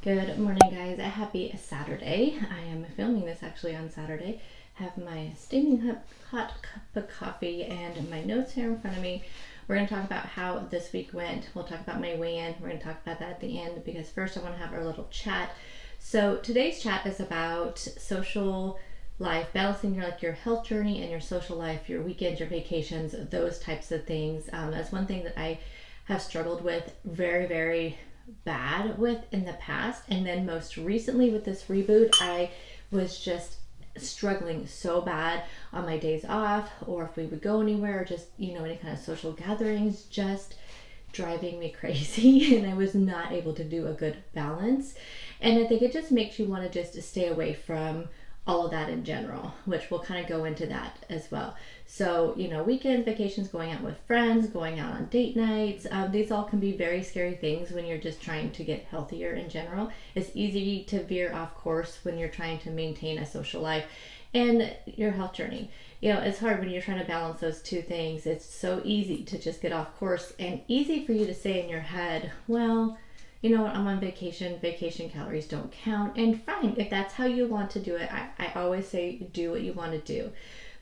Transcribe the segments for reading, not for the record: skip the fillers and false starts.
Good morning, guys. A happy Saturday. I am filming this actually on Saturday. Have my steaming hot cup of coffee and my notes here in front of me. We're going to talk about how this week went. We'll talk about my weigh-in. We're going to talk about that at the end because first I want to have our little chat. So today's chat is about social life, balancing your health journey and your social life, your weekends, your vacations, those types of things. That's one thing that I have struggled with very bad with in the past, and then most recently with this reboot I was just struggling so bad on my days off, or if we would go anywhere, or just any kind of social gatherings, just driving me crazy and I was not able to do a good balance. And I think it just makes you want to just stay away from all of that in general, which we'll kind of go into that as well. So, weekends, vacations, going out with friends, going out on date nights, these all can be very scary things when you're just trying to get healthier in general. It's easy to veer off course when you're trying to maintain a social life and your health journey. It's hard when you're trying to balance those two things. It's so easy to just get off course and easy for you to say in your head, well, you know what, I'm on vacation calories don't count. And fine, if that's how you want to do it, I always say do what you want to do.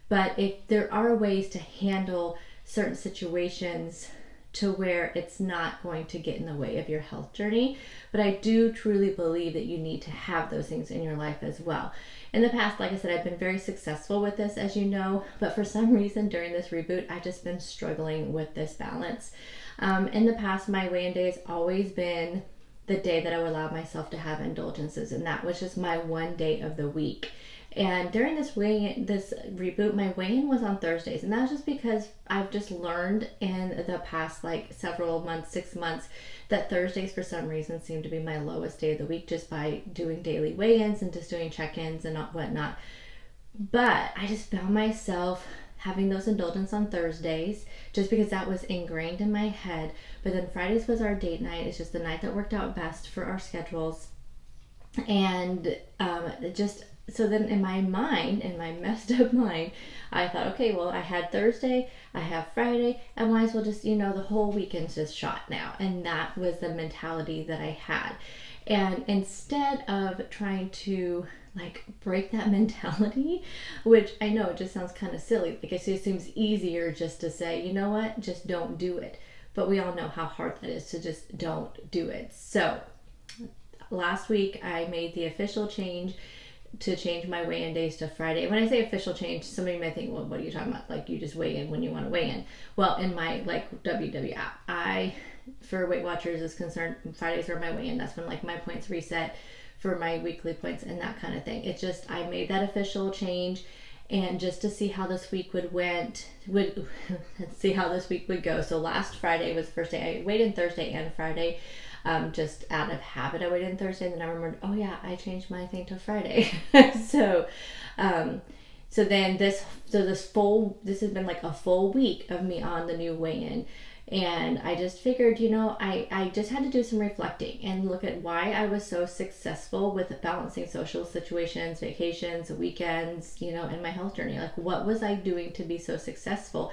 But if there are ways to handle certain situations to where it's not going to get in the way of your health journey, but I do truly believe that you need to have those things in your life as well. In the past, like I said, I've been very successful with this, as you know, but for some reason during this reboot, I've just been struggling with this balance. In the past, my weigh-in day has always been the day that I would allow myself to have indulgences, and that was just my one day of the week. And during this reboot, my weigh-in was on Thursdays, and that's just because I've just learned in the past several months, 6 months, that Thursdays for some reason seem to be my lowest day of the week, just by doing daily weigh-ins and just doing check-ins and whatnot. But I just found myself having those indulgences on Thursdays just because that was ingrained in my head. But then Fridays was our date night. It's just the night that worked out best for our schedules. And so then in my mind, in my messed up mind, I thought, okay, well, I had Thursday, I have Friday, I might as well just, the whole weekend's just shot now. And that was the mentality that I had. And instead of trying to break that mentality, which I know it just sounds kind of silly, it just seems easier just to say, you know what, just don't do it. But we all know how hard that is to just don't do it. So last week I made the official change to change my weigh-in days to Friday. When I say official change, somebody may think, well, what are you talking about? You just weigh in when you want to weigh in. Well, in my WW app, for Weight Watchers is concerned, Fridays are my weigh-in. That's when my points reset for my weekly points and that kind of thing. It's just, I made that official change, and just to see how this week would see how this week would go. So last Friday was the first day I weighed in, Thursday and Friday. Just out of habit, I waited on Thursday, and then I remembered, oh yeah, I changed my thing to Friday. So then this has been a full week of me on the new weigh-in. And I just figured, I just had to do some reflecting and look at why I was so successful with balancing social situations, vacations, weekends, in my health journey. What was I doing to be so successful?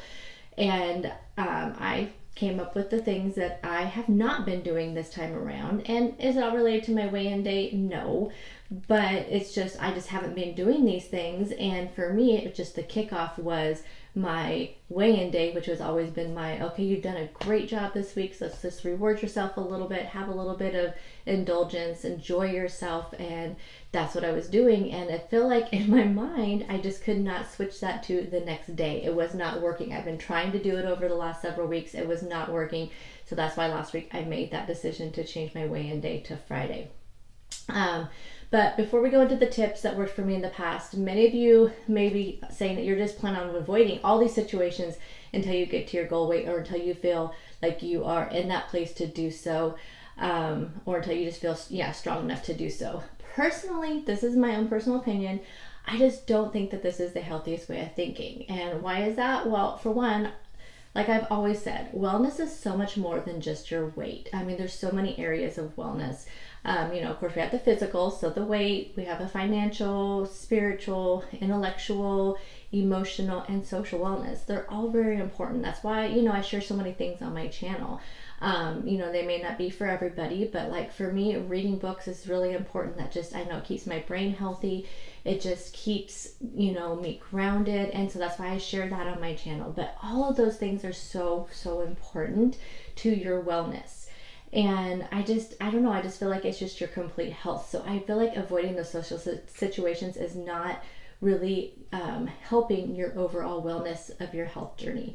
And I came up with the things that I have not been doing this time around. And is it all related to my weigh-in day? No. But it's just, I just haven't been doing these things. And for me, it was just the kickoff was my weigh-in day, which has always been okay, you've done a great job this week, so let's just reward yourself a little bit, have a little bit of indulgence, enjoy yourself. And that's what I was doing. And I feel like in my mind, I just could not switch that to the next day. It was not working. I've been trying to do it over the last several weeks. It was not working. So that's why last week I made that decision to change my weigh-in day to Friday. But before we go into the tips that worked for me in the past, many of you may be saying that you're just planning on avoiding all these situations until you get to your goal weight, or until you feel like you are in that place to do so, or until you just feel strong enough to do so. Personally, this is my own personal opinion, I just don't think that this is the healthiest way of thinking. And why is that? Well, for one, like I've always said, wellness is so much more than just your weight. I mean, there's so many areas of wellness. Of course, we have the physical, so the weight, we have the financial, spiritual, intellectual, emotional, and social wellness. They're all very important. That's why, I share so many things on my channel. They may not be for everybody, but like for me, reading books is really important. That just, I know it keeps my brain healthy. It just keeps, me grounded. And so that's why I share that on my channel. But all of those things are so, so important to your wellness. And I don't know, I just feel like it's just your complete health. So I feel like avoiding those social situations is not really helping your overall wellness of your health journey.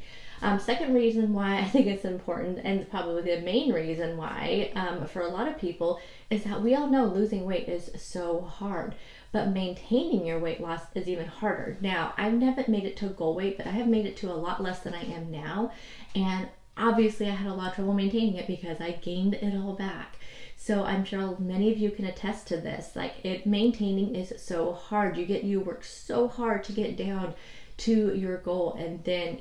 Second reason why I think it's important, and probably the main reason why for a lot of people, is that we all know losing weight is so hard, but maintaining your weight loss is even harder. Now, I've never made it to goal weight, but I have made it to a lot less than I am now. And obviously I had a lot of trouble maintaining it because I gained it all back. So I'm sure many of you can attest to this. Maintaining is so hard. You work so hard to get down to your goal, and then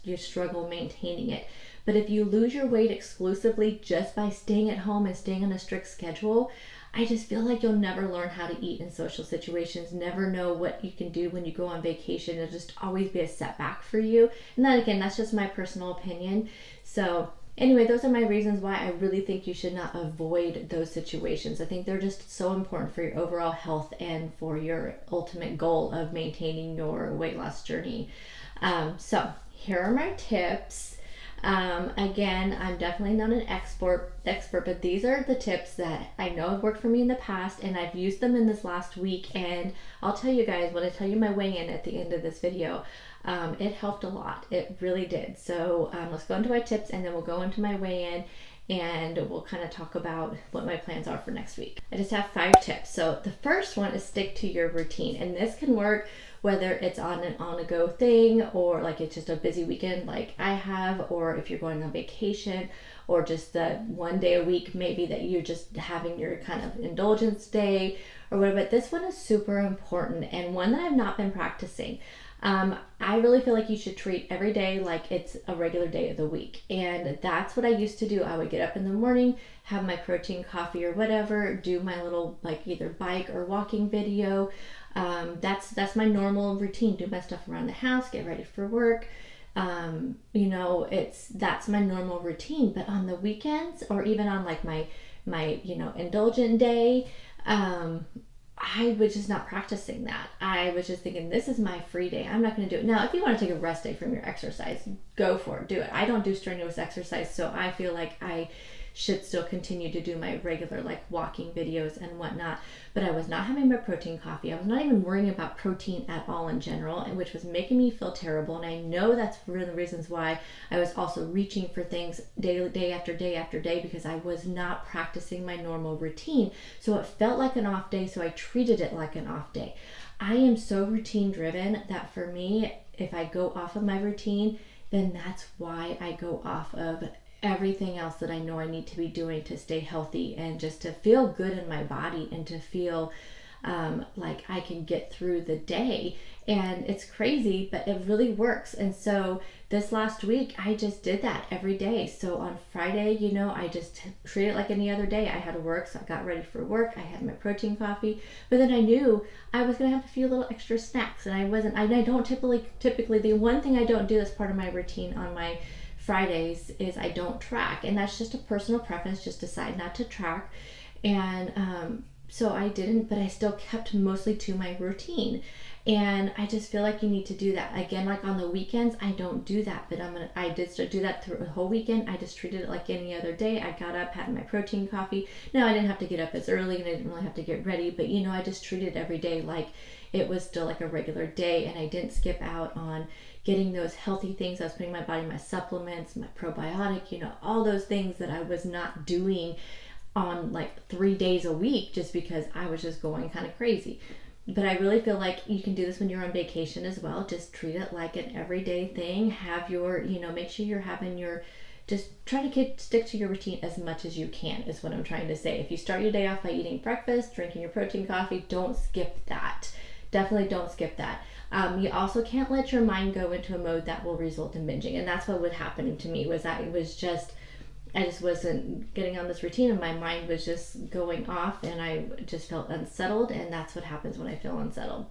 you struggle maintaining it. But if you lose your weight exclusively just by staying at home and staying on a strict schedule, I just feel like you'll never learn how to eat in social situations, never know what you can do when you go on vacation. It'll just always be a setback for you. And then again, that's just my personal opinion. So anyway, those are my reasons why I really think you should not avoid those situations. I think they're just so important for your overall health and for your ultimate goal of maintaining your weight loss journey. So here are my tips. Again, I'm definitely not an expert, but these are the tips that I know have worked for me in the past, and I've used them in this last week. And I'll tell you guys, when I tell you my weigh-in at the end of this video, it helped a lot. It really did. So let's go into my tips, and then we'll go into my weigh-in, and we'll kind of talk about what my plans are for next week. I just have 5 tips. So the first one is stick to your routine, and this can work whether it's on an on-the-go thing, or like it's just a busy weekend like I have, or if you're going on vacation, or just the one day a week maybe that you're just having your kind of indulgence day or whatever. But this one is super important, and one that I've not been practicing. I really feel like you should treat every day like it's a regular day of the week. And that's what I used to do. I would get up in the morning, have my protein coffee or whatever, do my little either bike or walking video. That's my normal routine. Do my stuff around the house, get ready for work. That's my normal routine. But on the weekends, or even on my indulgent day, I was just not practicing that. I was just thinking, this is my free day. I'm not going to do it. Now, if you want to take a rest day from your exercise, go for it. Do it. I don't do strenuous exercise, so I feel like I should still continue to do my regular walking videos and whatnot. But I was not having my protein coffee. I was not even worrying about protein at all in general, which was making me feel terrible. And I know that's one of the reasons why I was also reaching for things day after day after day, because I was not practicing my normal routine. So it felt like an off day, so I treated it like an off day. I am so routine driven that for me, if I go off of my routine, then that's why I go off of everything else that I know I need to be doing to stay healthy and just to feel good in my body and to feel like I can get through the day. And it's crazy, but it really works. And so this last week, I just did that every day. So on Friday, I just treat it like any other day. I had to work, so I got ready for work. I had my protein coffee, but then I knew I was going to have a few little extra snacks, and I don't typically, the one thing I don't do as part of my routine on my Fridays is I don't track, and that's just a personal preference, just decide not to track. And so I didn't, but I still kept mostly to my routine. And I just feel like you need to do that. Again, like on the weekends, I don't do that, but I did start do that through the whole weekend. I just treated it like any other day. I got up, had my protein coffee. Now, I didn't have to get up as early, and I didn't really have to get ready, but I just treated every day like it was still like a regular day, and I didn't skip out on getting those healthy things. I was putting my body, my supplements, my probiotic, all those things that I was not doing on 3 days a week, just because I was just going kind of crazy. But I really feel like you can do this when you're on vacation as well. Just treat it like an everyday thing. Have your, make sure you're having your, just try to stick to your routine as much as you can, is what I'm trying to say. If you start your day off by eating breakfast, drinking your protein coffee, don't skip that. Definitely don't skip that. You also can't let your mind go into a mode that will result in binging. And that's what was happening to me, was that I just wasn't getting on this routine, and my mind was just going off, and I just felt unsettled, and that's what happens when I feel unsettled.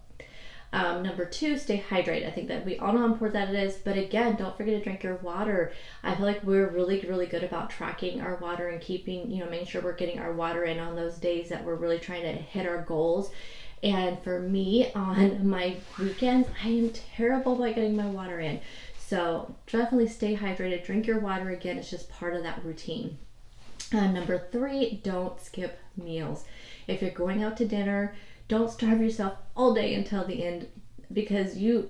Number two, stay hydrated. I think that we all know how important that it is, but again, don't forget to drink your water. I feel like we're really, really good about tracking our water and keeping, making sure we're getting our water in on those days that we're really trying to hit our goals. And for me, on my weekends, I am terrible about getting my water in. So definitely stay hydrated, drink your water. Again, it's just part of that routine. Number three, don't skip meals. If you're going out to dinner, don't starve yourself all day until the end, because you're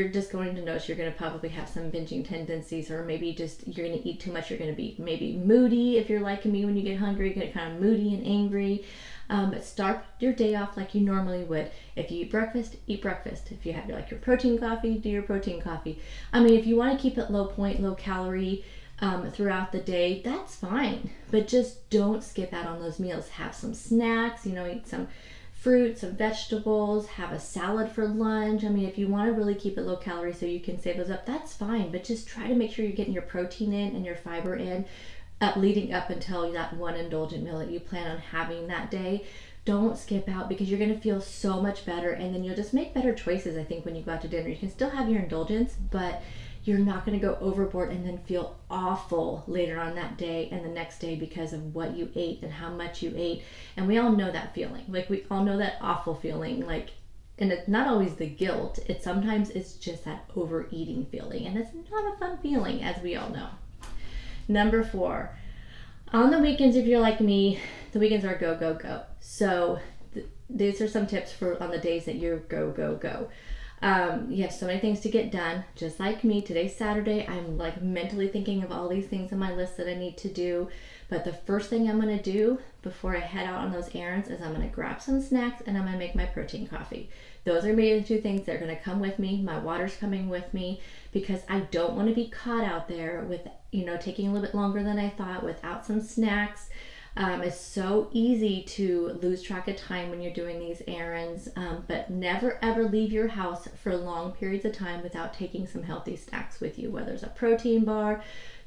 just going to notice you're going to probably have some binging tendencies, or maybe just you're going to eat too much. You're going to be maybe moody. If you're like me, when you get hungry, you get kind of moody and angry. But start your day off like you normally would. If you eat breakfast, eat breakfast. If you have like your protein coffee, do your protein coffee. I mean, if you want to keep it low point, low calorie, throughout the day, that's fine. But just don't skip out on those meals. Have some snacks, eat some fruit, some vegetables, have a salad for lunch. I mean, if you want to really keep it low calorie so you can save those up, that's fine. But just try to make sure you're getting your protein in and your fiber in leading up until that one indulgent meal that you plan on having that day. Don't skip out, because you're going to feel so much better, and then you'll just make better choices. I think when you go out to dinner, you can still have your indulgence, but you're not going to go overboard and then feel awful later on that day and the next day because of what you ate and how much you ate. And we all know that feeling. Like, we all know that awful feeling. Like, and it's not always the guilt. Sometimes it's just that overeating feeling, and it's not a fun feeling, as we all know. Number four, on the weekends, if you're like me, the weekends are go, go, go. So these are some tips for on the days that you're go, go, go. You have so many things to get done. Just like me, today's Saturday, I'm like mentally thinking of all these things on my list that I need to do. But the first thing I'm going to do before I head out on those errands is I'm going to grab some snacks and I'm going to make my protein coffee. Those are maybe the two things that are going to come with me. My water's coming with me, because I don't want to be caught out there with, taking a little bit longer than I thought without some snacks. It's so easy to lose track of time when you're doing these errands, but never ever leave your house for long periods of time without taking some healthy snacks with you, whether it's a protein bar,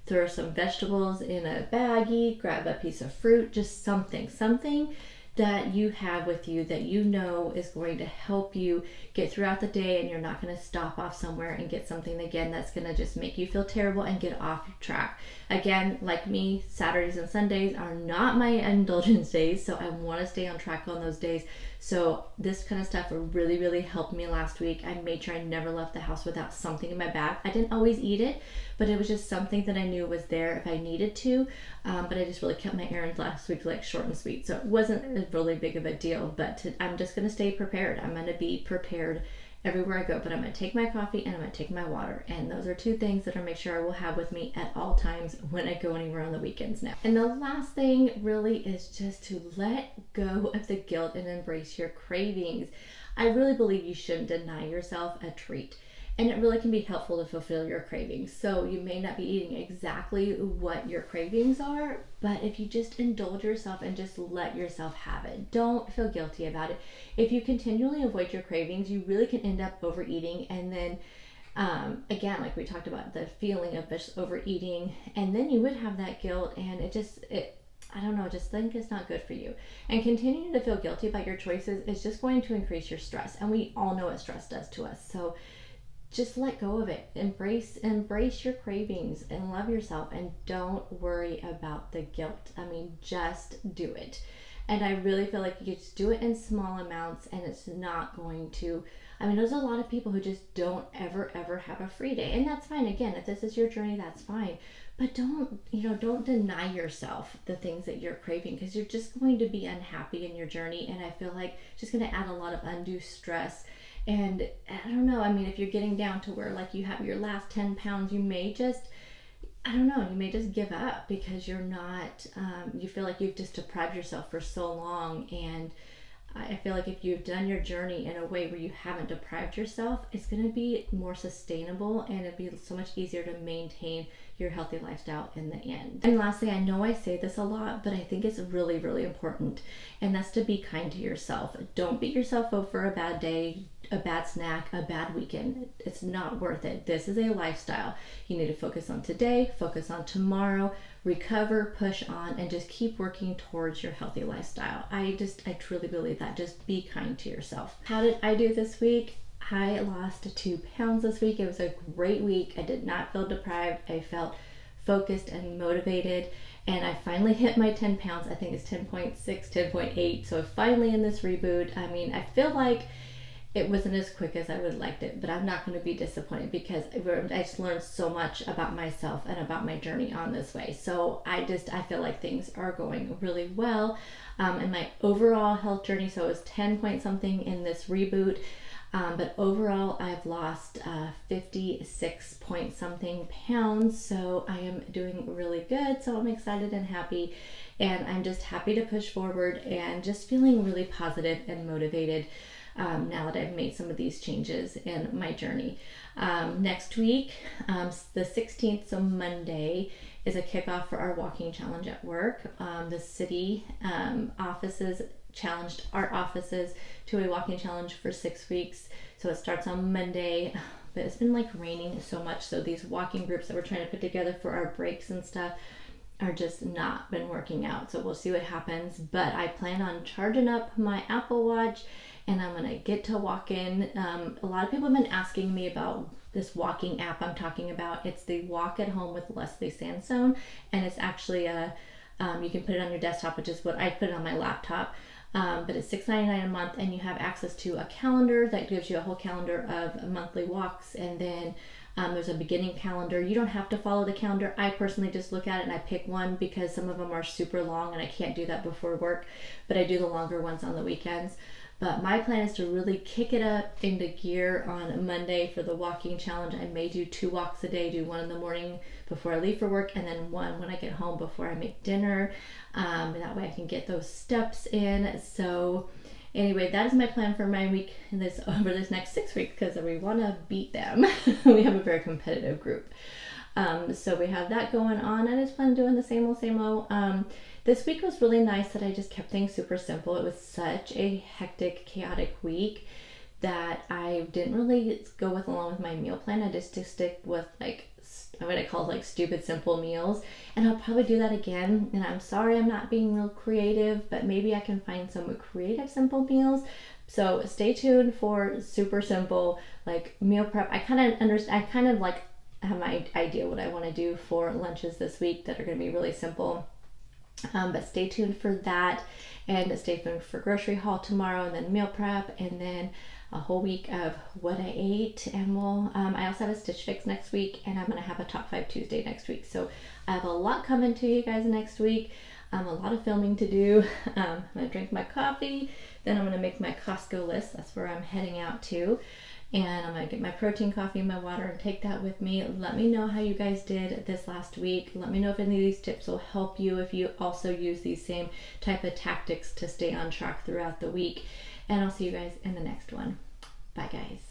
throw some vegetables in a baggie, grab a piece of fruit, just something that you have with you that is going to help you get throughout the day, and you're not going to stop off somewhere and get something again that's going to just make you feel terrible and get off track. Again, like me, Saturdays and Sundays are not my indulgence days, so I want to stay on track on those days. So this kind of stuff really, really helped me last week. I made sure I never left the house without something in my bag. I didn't always eat it, but it was just something that I knew was there if I needed to. But I just really kept my errands last week like short and sweet. So it wasn't really big of a deal, but I'm just going to stay prepared. I'm going to be prepared everywhere I go, but I'm going to take my coffee and I'm going to take my water. And those are two things that I'll make sure I will have with me at all times when I go anywhere on the weekends now. And the last thing really is just to let go of the guilt and embrace your cravings. I really believe you shouldn't deny yourself a treat. And it really can be helpful to fulfill your cravings. So you may not be eating exactly what your cravings are, but if you just indulge yourself and just let yourself have it, don't feel guilty about it. If you continually avoid your cravings, you really can end up overeating. And then again, like we talked about, the feeling of just overeating, and then you would have that guilt, and I don't know, just think it's not good for you. And continuing to feel guilty about your choices is just going to increase your stress. And we all know what stress does to us. So just let go of it. Embrace your cravings and love yourself, and don't worry about the guilt. I mean, just do it. And I really feel like you just do it in small amounts, and it's not going to, there's a lot of people who just don't ever have a free day, and that's fine. Again, if this is your journey, that's fine. But don't deny yourself the things that you're craving, because you're just going to be unhappy in your journey. And I feel like it's just going to add a lot of undue stress. And I don't know, if you're getting down to where like you have your last 10 pounds, you may just give up, because you're not, you feel like you've just deprived yourself for so long. And I feel like if you've done your journey in a way where you haven't deprived yourself, it's going to be more sustainable, and it'll be so much easier to maintain your healthy lifestyle in the end. And lastly, I know I say this a lot, but I think it's really, really important, and that's to be kind to yourself. Don't beat yourself up for a bad day, a bad snack, a bad weekend. It's not worth it. This is a lifestyle. You need to focus on today, focus on tomorrow, recover, push on, and just keep working towards your healthy lifestyle. I truly believe that. Just be kind to yourself. How did I do this week? I lost 2 pounds this week. It was a great week. I did not feel deprived. I felt focused and motivated, and I finally hit my 10 pounds. I think it's 10.6, 10.8. So finally in this reboot, I mean, I feel like it wasn't as quick as I would have liked it, but I'm not going to be disappointed because I just learned so much about myself and about my journey on this way. So I feel like things are going really well in my overall health journey. So it was 10 point something in this reboot. But overall, I've lost 56 point something pounds, so I am doing really good. So I'm excited and happy, and I'm just happy to push forward and just feeling really positive and motivated now that I've made some of these changes in my journey. Next week, the 16th, so Monday, is a kickoff for our walking challenge at work. The city offices challenged our offices to a walking challenge for 6 weeks. So it starts on Monday, but it's been like raining so much. So these walking groups that we're trying to put together for our breaks and stuff are just not been working out. So we'll see what happens. But I plan on charging up my Apple Watch and I'm gonna get to walking. A lot of people have been asking me about this walking app I'm talking about. It's the Walk at Home with Leslie Sansone, and it's actually you can put it on your desktop, which is what I put it on my laptop. But it's $6.99 a month, and you have access to a calendar that gives you a whole calendar of monthly walks, and then there's a beginning calendar. You don't have to follow the calendar. I personally just look at it and I pick one because some of them are super long and I can't do that before work, but I do the longer ones on the weekends. But my plan is to really kick it up into gear on Monday for the walking challenge. I may do 2 walks a day, do one in the morning before I leave for work, and then one when I get home before I make dinner. That way I can get those steps in. So anyway, that is my plan for my week over this next 6 weeks, because we want to beat them. We have a very competitive group. So we have that going on, and I just plan on doing the same old. This week was really nice that I just kept things super simple. It was such a hectic, chaotic week that I didn't really go along with my meal plan. I just stick with what I call stupid simple meals, and I'll probably do that again. And I'm sorry I'm not being real creative, but maybe I can find some creative simple meals. So stay tuned for super simple meal prep. I kind of have my idea what I want to do for lunches this week that are going to be really simple. But stay tuned for that, and stay tuned for grocery haul tomorrow, and then meal prep, and then a whole week of what I ate. And I also have a Stitch Fix next week, and I'm going to have a Top 5 Tuesday next week. So I have a lot coming to you guys next week. A lot of filming to do. I'm going to drink my coffee, then I'm going to make my Costco list. That's where I'm heading out to. And I'm going to get my protein coffee and my water and take that with me. Let me know how you guys did this last week. Let me know if any of these tips will help you, if you also use these same type of tactics to stay on track throughout the week. And I'll see you guys in the next one. Bye, guys.